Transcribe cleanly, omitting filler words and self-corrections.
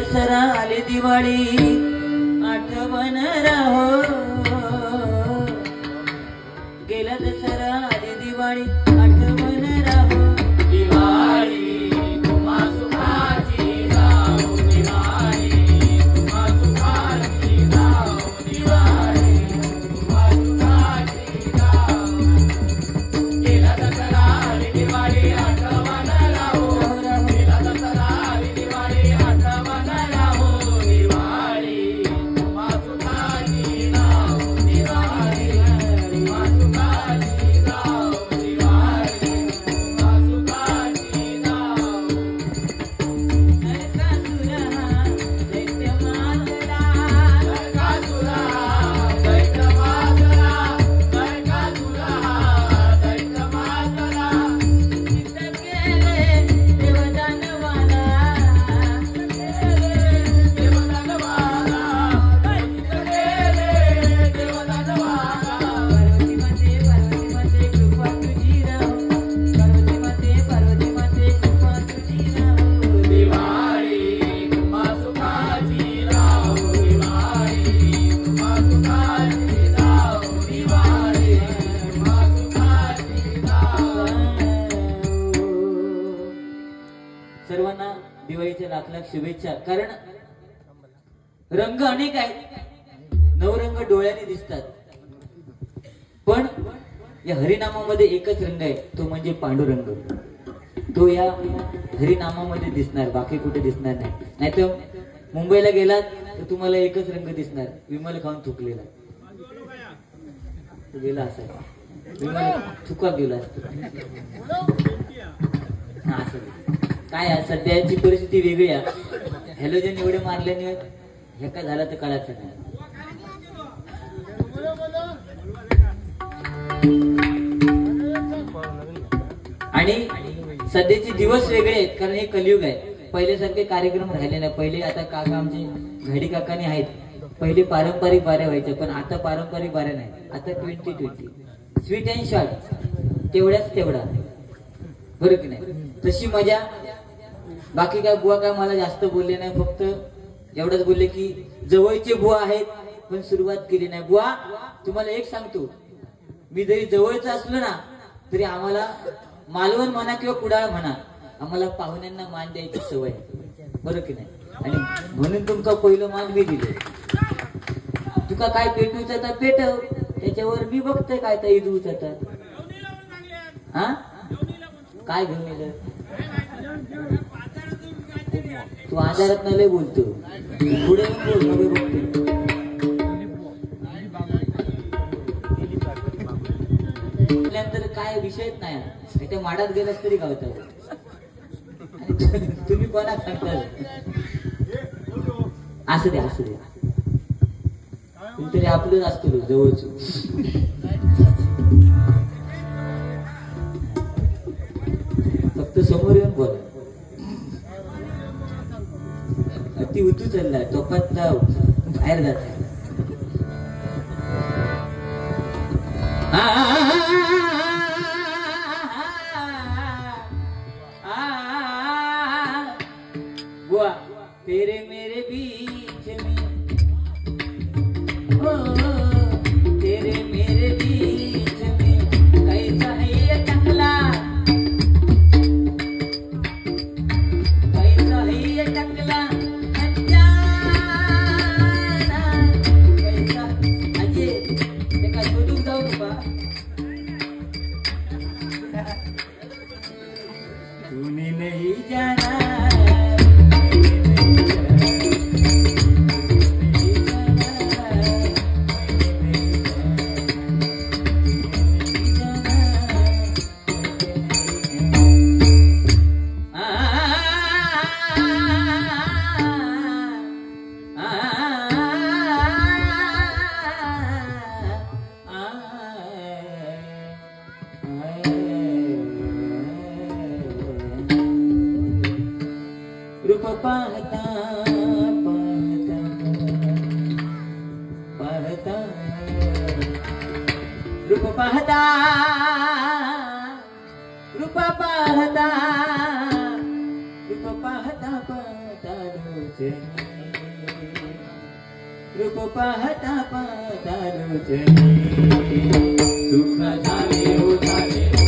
दसरा आली दिवाळी आठवण राहो, गेला दसरा आली दिवाळी आठवण राहो, दिवाळी तुम्हा सुखाची जाओ, दिवाळी तुम्हा सुखाची जाओ, दिवाळी तुम्हा सुखाची जाओ, गेला दसरा आली दिवाळी आठवण राहो, गेला दसरा आली दिवाळी आठवण राहो, दिवाळी तुम्हा सुखाची जाओ, दिवाळी तुम्हा सुखाची जाओ, दिवाळी तुम्हा सुखाची जाओ. नरकासुर हा दैत्य मारला, नरकासुर हा दैत्य मारला, नरकासुर हा दैत्य मारला, चित्त केले देवदानवाला, चित्त केले देवदानवाला, चित्त केले देवदानवाला. पार्वती माते कृपा तुझी राहो, पार्वती माते कृपा तुझी राहो, दिवाळी तुम्हा सुखाची राहो, दिवाळी तुम्हा सुखाची राहो, दिवाळी तुम्हा सुखाची राहो. सर्वांना दिवाळीच्या लाख लाख शुभेच्छा. कारण रंग अनेक आहेत, नवरंग डोळ्याने दिसतात, पण या हरिनामामध्ये एकच रंग आहे, तो म्हणजे पांडुरंग. तो या हरिनामामध्ये दिसणार, बाकी कुठे दिसणार नाही. नाहीतर मुंबईला गेलात तर तुम्हाला एकच रंग दिसणार, विमल खाऊन थुकलेला. तो गेला असा विमल थुका गेला असतो. हा, असं काय आहे, सध्याची परिस्थिती वेगळी आहे. हॅलोजन एवढे मारल्याने हे काय झालं तर कळायचं नाही. आणि सध्याचे दिवस वेगळे आहेत, कारण हे कलियुग आहे. पहिल्यासारखे कार्यक्रम राहिले नाही. पहिले आता काका आमचे घाडी काकाने आहेत, पहिले पारंपरिक बाऱ्या व्हायच्या, पण आता पारंपरिक बाऱ्या नाही. आता 2020 स्वीट अँड शॉर्ट, तेवढ्याच तेवढा, बरं की नाही. तशी मजा. बाकी काय बुवा काय मला जास्त बोलले नाही, फक्त एवढंच बोलले की जवळचे बुवा आहेत पण सुरुवात केली नाही. बुवा तुम्हाला एक सांगतो, मी जरी जवळचं असलो ना तरी आम्हाला मालवण म्हणा किंवा कुडाळ म्हणा, आम्हाला पाहुण्यांना मान द्यायची सवय आहे, बरं की नाही. आणि म्हणून तुमका पहिलं मान मी दिले. तुका काय पेटूच तर पेटव, त्याच्यावर मी बघतोय काय तर इजूच आता. हा काय घेऊन येलं तू, आजारात न लय बोलतो, पुढे बोल, नवे बघते. नंतर काय विषयच नाही, त्या माडात गेलास तरी गावतात. तुम्ही कोणा सांगता, असू द्या असू द्या, तरी आपलंच असतो जवळच. फक्त समोर येऊन बोला. ती उतू चालला टोपात बाहेर जात. बुआ तेरे मेरे बीच में, ओ तेरे मेरे बीच में कैसा है ये टकला, कैसा है ये टकला, कैसा अजय ते काय शोधून जाऊ नका. तूने नहीं जाना रूप पाहता पाहता पाहता, रूप पाहता रूप पाहता, रूप पाहता पाहता लोचनी रूप पाहता पाहता लोचनी सुख झाले हो झाले